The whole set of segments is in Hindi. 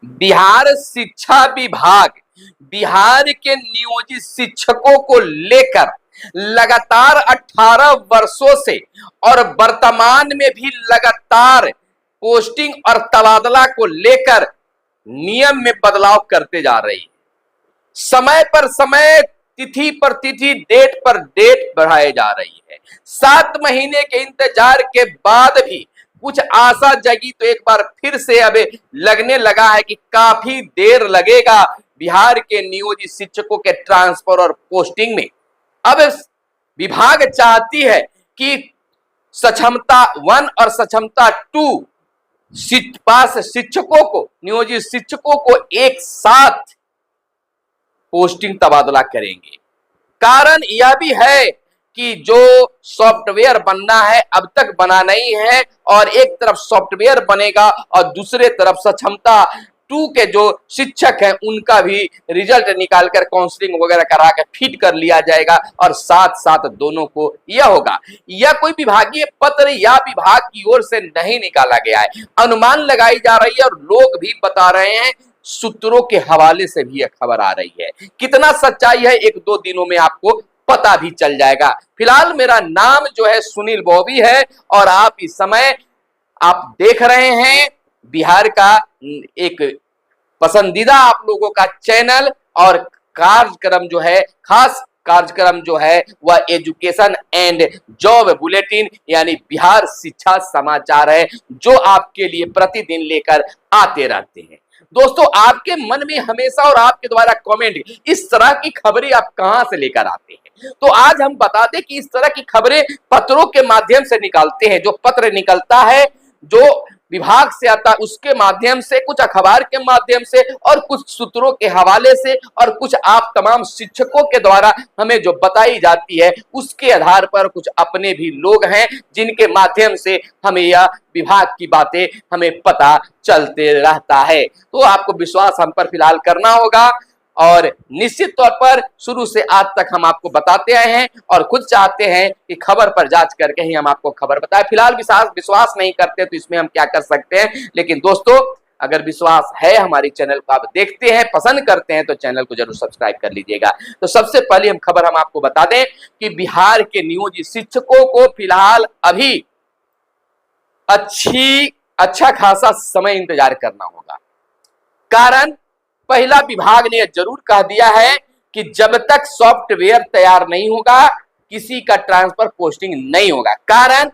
बिहार शिक्षा विभाग बिहार के नियोजित शिक्षकों को लेकर लगातार 18 वर्षों से और वर्तमान में भी लगातार पोस्टिंग और तबादला को लेकर नियम में बदलाव करते जा रही है। समय पर समय, तिथि पर तिथि, डेट पर डेट बढ़ाए जा रही है। 7 महीने के इंतजार के बाद भी कुछ आशा जगी तो एक बार फिर से अब लगने लगा है कि काफी देर लगेगा बिहार के नियोजित शिक्षकों के ट्रांसफर और पोस्टिंग में। अब विभाग चाहती है कि सक्षमता 1 और सक्षमता 2 पास शिक्षकों को, नियोजित शिक्षकों को एक साथ पोस्टिंग तबादला करेंगे। कारण यह भी है कि जो सॉफ्टवेयर बनना है अब तक बना नहीं है, और एक तरफ सॉफ्टवेयर बनेगा और दूसरे तरफ सक्षमता 2 के जो शिक्षक हैं उनका भी रिजल्ट निकालकर काउंसलिंग वगैरह करा के फिट कर लिया जाएगा, और साथ साथ दोनों को यह होगा। यह कोई विभागीय पत्र या विभाग की ओर से नहीं निकाला गया है, अनुमान लगाई जा रही है और लोग भी बता रहे हैं, सूत्रों के हवाले से भी यह खबर आ रही है। कितना सच्चाई है 1-2 दिनों में आपको पता भी चल जाएगा। फिलहाल मेरा नाम जो है सुनील बॉबी है, और आप इस समय आप देख रहे हैं बिहार का एक पसंदीदा आप लोगों का चैनल, और कार्यक्रम जो है, खास कार्यक्रम जो है वह एजुकेशन एंड जॉब बुलेटिन यानी बिहार शिक्षा समाचार है, जो आपके लिए प्रतिदिन लेकर आते रहते हैं। दोस्तों, आपके मन में हमेशा और आपके द्वारा कमेंट, इस तरह की खबरें आप कहां से लेकर आते हैं? तो आज हम बता दें कि इस तरह की खबरें पत्रों के माध्यम से निकालते हैं। जो पत्र निकलता है, जो विभाग से आता है, उसके माध्यम से, कुछ अखबार के माध्यम से, और कुछ सूत्रों के हवाले से, और कुछ आप तमाम शिक्षकों के द्वारा हमें जो बताई जाती है उसके आधार पर कुछ अपने भी लोग हैं जिनके माध्यम से हमें यह विभाग की बातें हमें पता चलते रहता है। तो आपको विश्वास हम पर फिलहाल करना होगा, और निश्चित तौर पर शुरू से आज तक हम आपको बताते आए हैं और खुद चाहते हैं कि खबर पर जांच करके ही हम आपको खबर बताएं। फिलहाल विश्वास नहीं करते तो इसमें हम क्या कर सकते हैं, लेकिन दोस्तों अगर विश्वास है, हमारी चैनल को आप देखते हैं, पसंद करते हैं, तो चैनल को जरूर सब्सक्राइब कर लीजिएगा। तो सबसे पहले खबर हम आपको बता दें कि बिहार के नियोजित शिक्षकों को फिलहाल अभी अच्छा खासा समय इंतजार करना होगा। कारण पहला, विभाग ने जरूर कह दिया है कि जब तक सॉफ्टवेयर तैयार नहीं होगा किसी का ट्रांसफर पोस्टिंग नहीं होगा। कारण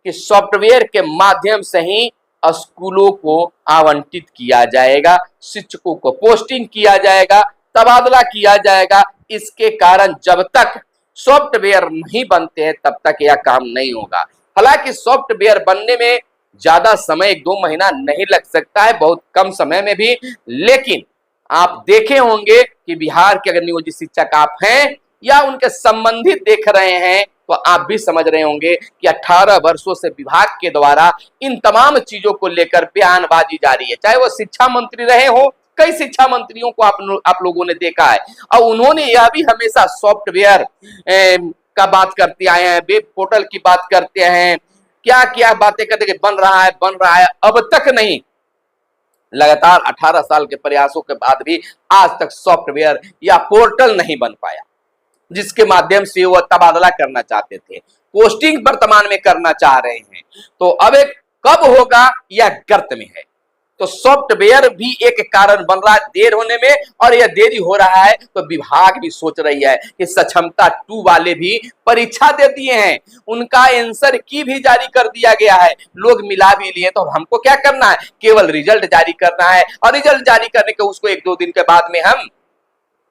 कि सॉफ्टवेयर के माध्यम से ही स्कूलों को आवंटित किया जाएगा, शिक्षकों को पोस्टिंग किया जाएगा, तबादला किया जाएगा। इसके कारण जब तक सॉफ्टवेयर नहीं बनते हैं तब तक यह काम नहीं होगा। हालांकि सॉफ्टवेयर बनने में ज्यादा समय 1-2 महीना नहीं लग सकता है, बहुत कम समय में भी, लेकिन आप देखे होंगे कि बिहार के अगर नियोजित शिक्षक आप हैं या उनके संबंधित देख रहे हैं तो आप भी समझ रहे होंगे कि 18 वर्षों से विभाग के द्वारा इन तमाम चीजों को लेकर बयानबाजी जारी है। चाहे वो शिक्षा मंत्री रहे हो, कई शिक्षा मंत्रियों को आप लोगों ने देखा है, और उन्होंने यह भी हमेशा सॉफ्टवेयर का बात करते आए हैं, वेब पोर्टल की बात करते हैं, क्या क्या बातें करते कि बन रहा है, अब तक नहीं। लगातार 18 साल के प्रयासों के बाद भी आज तक सॉफ्टवेयर या पोर्टल नहीं बन पाया, जिसके माध्यम से वो तबादला करना चाहते थे, पोस्टिंग वर्तमान में करना चाह रहे हैं। तो अब एक कब होगा यह गर्त में है। तो सॉफ्टवेयर भी एक कारण बन रहा है देर होने में, और यह देरी हो रहा है तो विभाग भी सोच रही है कि सक्षमता 2 वाले भी परीक्षा दे दिए हैं, उनका आंसर की भी जारी कर दिया गया है, लोग मिला भी लिए। तो हमको क्या करना है, केवल रिजल्ट जारी करना है, और रिजल्ट जारी करने के उसको 1-2 दिन के बाद में हम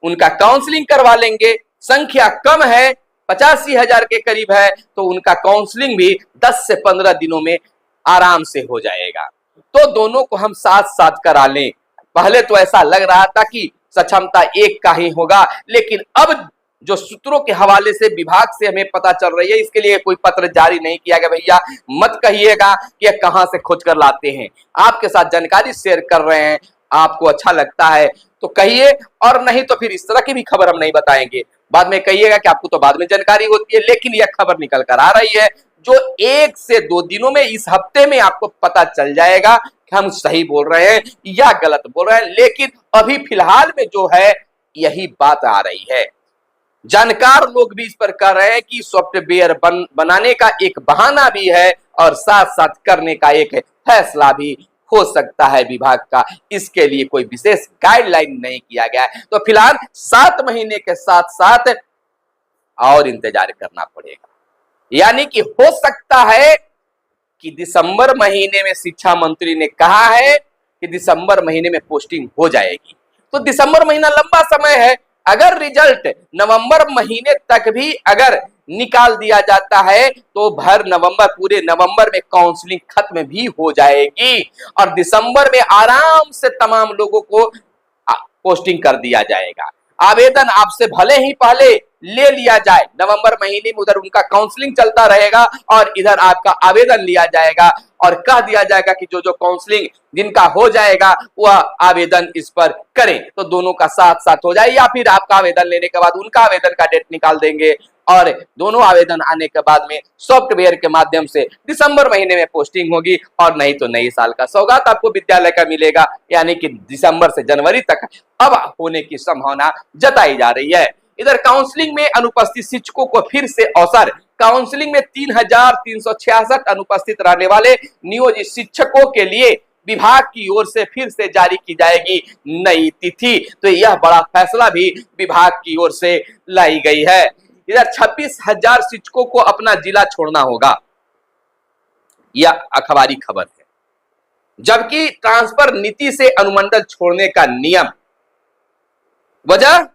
उनका काउंसलिंग करवा लेंगे। संख्या कम है, 85,000 के करीब है, तो उनका काउंसलिंग भी 10 से 15 दिनों में आराम से हो जाएगा। तो दोनों को हम साथ साथ करा लें। पहले तो ऐसा लग रहा था कि सक्षमता 1 का ही होगा, लेकिन अब जो सूत्रों के हवाले से विभाग से हमें पता चल रही है, इसके लिए कोई पत्र जारी नहीं किया गया। भैया मत कहिएगा कि कहां से खोज कर लाते हैं, आपके साथ जानकारी शेयर कर रहे हैं, आपको अच्छा लगता है तो कहिए, और नहीं तो फिर इस तरह की भी खबर हम नहीं बताएंगे। बाद में कहिएगा कि आपको तो बाद में जानकारी होती है, लेकिन यह खबर निकल कर आ रही है जो 1 से 2 दिनों में, इस हफ्ते में आपको पता चल जाएगा कि हम सही बोल रहे हैं या गलत बोल रहे हैं, लेकिन अभी फिलहाल में जो है यही बात आ रही है। जानकार लोग भी इस पर कह रहे हैं कि सॉफ्टवेयर बनाने का एक बहाना भी है और साथ साथ करने का एक फैसला भी हो सकता है विभाग का। इसके लिए कोई विशेष गाइडलाइन नहीं किया गया है। तो फिलहाल 7 महीने के साथ साथ और इंतजार करना पड़ेगा। यानी कि हो सकता है कि दिसंबर महीने में शिक्षा मंत्री ने कहा है कि दिसंबर महीने में पोस्टिंग हो जाएगी। तो दिसंबर महीना लंबा समय है। अगर रिजल्ट नवंबर महीने तक भी अगर निकाल दिया जाता है तो भर नवंबर, पूरे नवंबर में काउंसलिंग खत्म भी हो जाएगी और दिसंबर में आराम से तमाम लोगों को पोस्टिंग कर दिया जाएगा। आवेदन आपसे भले ही पहले ले लिया जाए, नवंबर महीने में उधर उनका काउंसलिंग चलता रहेगा और इधर आपका आवेदन लिया जाएगा और कह दिया जाएगा कि जो जो काउंसलिंग जिनका हो जाएगा वह आवेदन इस पर करें, तो दोनों का साथ साथ हो जाए। या फिर आपका आवेदन लेने के बाद उनका आवेदन का डेट निकाल देंगे और दोनों आवेदन आने के बाद में सॉफ्टवेयर के माध्यम से दिसंबर महीने में पोस्टिंग होगी और नहीं तो नए साल का सौगात आपको विद्यालय का मिलेगा। यानी कि दिसंबर से जनवरी तक अब होने की संभावना जताई जा रही है। इधर काउंसलिंग में अनुपस्थित शिक्षकों को फिर से अवसर। काउंसलिंग में 3,366 अनुपस्थित रहने वाले नियोजित शिक्षकों के लिए विभाग की ओर से फिर से जारी की जाएगी नई तिथि। तो यह बड़ा फैसला भी विभाग की ओर से लाई गई है। इधर 26,000 शिक्षकों को अपना जिला छोड़ना होगा, यह अखबारी खबर है। जबकि ट्रांसफर नीति से अनुमंडल छोड़ने का नियम, वजह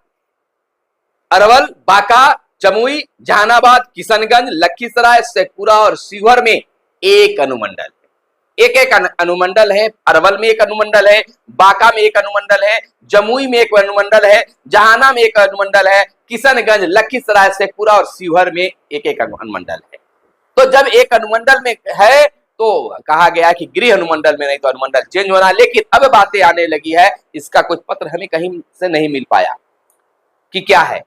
अरवल, बांका, जमुई, जहानाबाद, किशनगंज, लखीसराय, शेखपुरा और शिवहर में एक अनुमंडल, एक अनुमंडल है। अरवल में एक अनुमंडल है, बांका में एक अनुमंडल है, जमुई में एक अनुमंडल है, जहाना में एक अनुमंडल है, किशनगंज, लखीसराय, शेखपुरा और शिवहर में एक एक अनुमंडल है। तो जब एक अनुमंडल में है तो कहा गया कि गृह अनुमंडल में, नहीं तो अनुमंडल चेंज होना। लेकिन अब बातें आने लगी है, इसका कोई पत्र हमें कहीं से नहीं मिल पाया कि क्या है।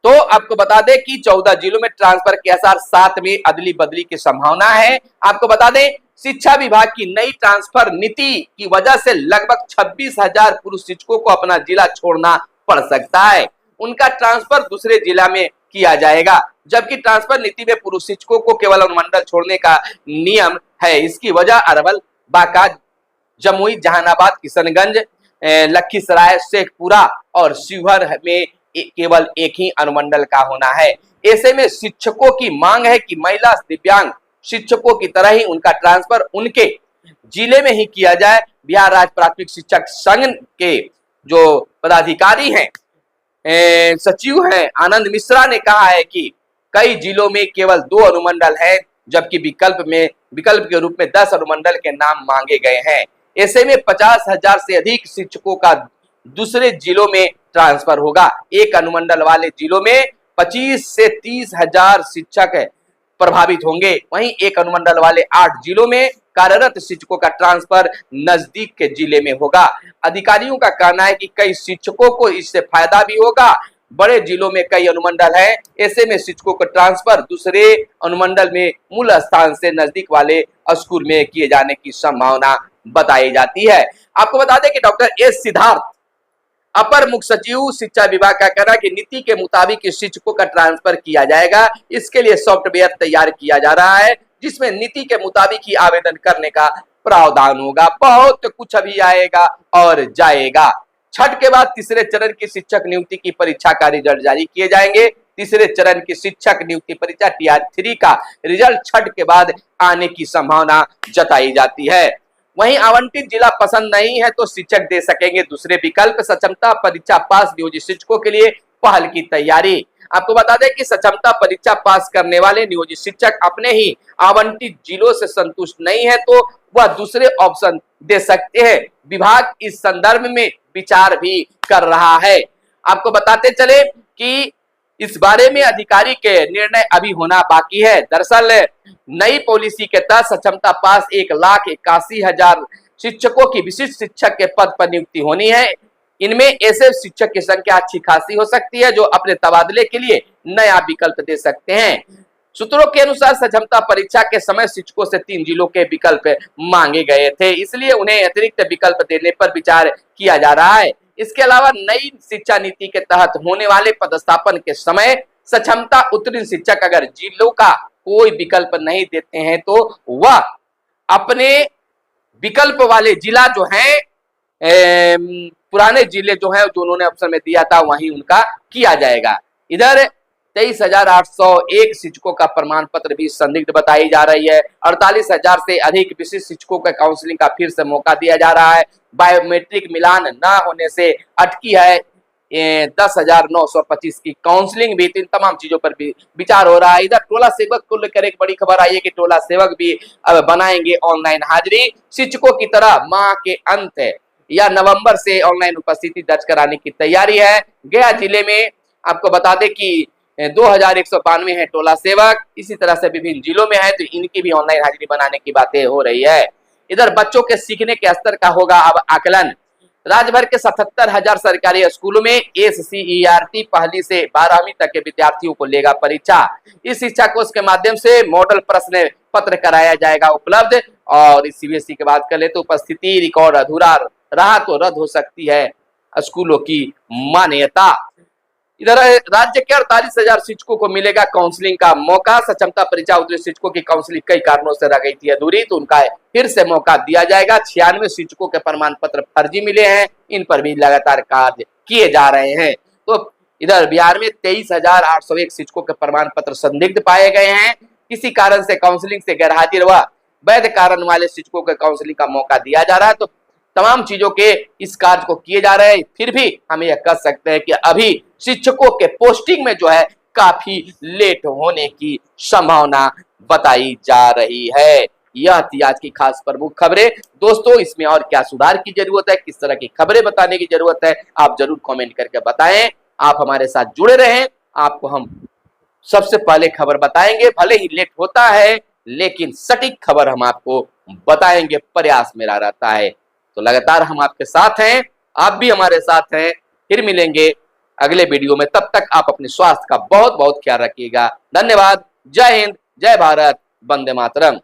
तो आपको बता दें कि 14 जिलों में ट्रांसफर के आसार, 7 में अदली बदली की संभावना है। आपको बता दें शिक्षा विभाग की नई ट्रांसफर नीति की वजह से लगभग 26,000 पुरुष शिक्षकों को अपना जिला छोड़ना पड़ सकता है। उनका ट्रांसफर दूसरे जिला में किया जाएगा, जबकि ट्रांसफर नीति में पुरुष शिक्षकों को केवल अनुमंडल छोड़ने का नियम है। इसकी वजह अरवल, बांका, जमुई, जहानाबाद, किशनगंज, लखीसराय, शेखपुरा और शिवहर में केवल एक ही अनुमंडल का होना है। ऐसे में शिक्षकों की मांग है कि महिला दिव्यांग शिक्षकों की तरह ही उनका ट्रांसफर उनके जिले में ही किया जाए। बिहार राज्य प्राथमिक शिक्षक संघ के जो पदाधिकारी हैं, सचिव हैं, आनंद मिश्रा ने कहा है कि कई जिलों में केवल 2 अनुमंडल हैं, जबकि विकल्प के रूप में 10 अनुमंडल के नाम मांगे गए हैं। ऐसे में 50,000 से अधिक शिक्षकों का दूसरे जिलों में ट्रांसफर होगा। एक अनुमंडल वाले जिलों में 25 से 30,000 शिक्षक प्रभावित होंगे। वहीं एक अनुमंडल वाले 8 जिलों में कार्यरत शिक्षकों का ट्रांसफर नजदीक के जिले में होगा। अधिकारियों का कहना है कि कई शिक्षकों को इससे फायदा भी होगा। बड़े जिलों में कई अनुमंडल हैं, ऐसे में शिक्षकों का ट्रांसफर दूसरे अनुमंडल में मूल स्थान से नजदीक वाले स्कूल में किए जाने की संभावना बताई जाती है। आपको बता दें कि डॉक्टर एस सिद्धार्थ, अपर मुख्य सचिव शिक्षा विभाग का कहना है कि नीति के मुताबिक शिक्षकों का ट्रांसफर किया जाएगा। इसके लिए सॉफ्टवेयर तैयार किया जा रहा है, जिसमें नीति के मुताबिक ही आवेदन करने का प्रावधान होगा। बहुत कुछ अभी आएगा और जाएगा। छठ के बाद तीसरे चरण की शिक्षक नियुक्ति की परीक्षा का रिजल्ट जारी किए जाएंगे। तीसरे चरण की शिक्षक नियुक्ति परीक्षा TR3 का रिजल्ट छठ के बाद आने की संभावना जताई जाती है। वहीं आवंटित जिला पसंद नहीं है तो शिक्षक दे सकेंगे दूसरे विकल्प। सक्षमता परीक्षा पास नियोजित शिक्षकों के लिए पहल की तैयारी। आपको बता दें कि सक्षमता परीक्षा पास करने वाले नियोजित शिक्षक अपने ही आवंटित जिलों से संतुष्ट नहीं है तो वह दूसरे ऑप्शन दे सकते हैं। विभाग इस संदर्भ में विचार भी कर रहा है। आपको बताते चले कि इस बारे में अधिकारी के निर्णय अभी होना बाकी है। दरअसल नई पॉलिसी के तहत सक्षमता पास 1,81,000 शिक्षकों की विशिष्ट शिक्षक के पद पर नियुक्ति होनी है। इनमें ऐसे शिक्षक की संख्या अच्छी खासी हो सकती है जो अपने तबादले के लिए नया विकल्प दे सकते हैं। सूत्रों के अनुसार सक्षमता परीक्षा के समय शिक्षकों से 3 जिलों के विकल्प मांगे गए थे, इसलिए उन्हें अतिरिक्त विकल्प देने पर विचार किया जा रहा है। इसके अलावा नई शिक्षा नीति के तहत होने वाले पदस्थापन के समय सक्षमता उत्तीर्ण शिक्षक अगर जिलों का कोई विकल्प नहीं देते हैं तो वह अपने विकल्प वाले जिला जो है पुराने जिले जो है जो उन्होंने ऑप्शन में दिया था वहीं उनका किया जाएगा। इधर 23,801 शिक्षकों का प्रमाण पत्र भी संदिग्ध बताई जा रही है। 48,000 से अधिक विशिष्ट शिक्षकों का काउंसलिंग का फिर से मौका दिया जा रहा है। बायोमेट्रिक मिलान न होने से अटकी है 10,925 की काउंसलिंग भी। इन तमाम चीजों पर भी विचार हो रहा है। इधर टोला सेवक को लेकर एक बड़ी खबर आई है कि टोला सेवक भी अब बनाएंगे ऑनलाइन हाजिरी। शिक्षकों की तरह माह के अंत या नवंबर से ऑनलाइन उपस्थिति दर्ज कराने की तैयारी है। गया जिले में आपको बता दें कि 2,192 है टोला सेवक, इसी तरह से विभिन्न जिलों में है, तो इनकी भी ऑनलाइन हाजिरी बनाने की बातें हो रही है। इधर बच्चों के सीखने के स्तर का होगा अब आकलन। राज्य भर के 77,000 सरकारी स्कूलों में SCERT पहली से 12वीं तक के विद्यार्थियों को लेगा परीक्षा। इस शिक्षा कोष के माध्यम से मॉडल प्रश्न पत्र कराया जाएगा उपलब्ध। और इस CBSE की बात कर ले तो उपस्थिति रिकॉर्ड अधूरा रहा तो रद्द हो सकती है स्कूलों की मान्यता। इधर राज्य के 48,000 शिक्षकों को मिलेगा काउंसलिंग का मौका। सक्षमता परीक्षा उत्तीर्ण शिक्षकों की काउंसलिंग कई कारणों से रह गई थी अधूरी, तो उनका फिर से मौका दिया जाएगा। 96 शिक्षकों के प्रमाण पत्र फर्जी मिले हैं, इन पर भी लगातार कार्य किए जा रहे हैं। तो इधर बिहार में 23,801 शिक्षकों के प्रमाण पत्र संदिग्ध पाए गए हैं। किसी कारण से काउंसलिंग से गैरहाजिर व वैध कारण वाले शिक्षकों को काउंसलिंग का मौका दिया जा रहा है। तो तमाम चीजों के इस कार्य को किए जा रहे हैं। फिर भी हम यह कह सकते हैं कि अभी शिक्षकों के पोस्टिंग में जो है काफी लेट होने की संभावना बताई जा रही है। यह थी आज की खास प्रमुख खबरें। दोस्तों, इसमें और क्या सुधार की जरूरत है, किस तरह की खबरें बताने की जरूरत है, आप जरूर कमेंट करके बताएं। आप हमारे साथ जुड़े रहें, आपको हम सबसे पहले खबर बताएंगे। भले ही लेट होता है लेकिन सटीक खबर हम आपको बताएंगे, प्रयास मेरा रहता है। तो लगातार हम आपके साथ हैं, आप भी हमारे साथ हैं। फिर मिलेंगे अगले वीडियो में, तब तक आप अपने स्वास्थ्य का बहुत बहुत ख्याल रखिएगा। धन्यवाद। जय हिंद, जय भारत, वंदे मातरम।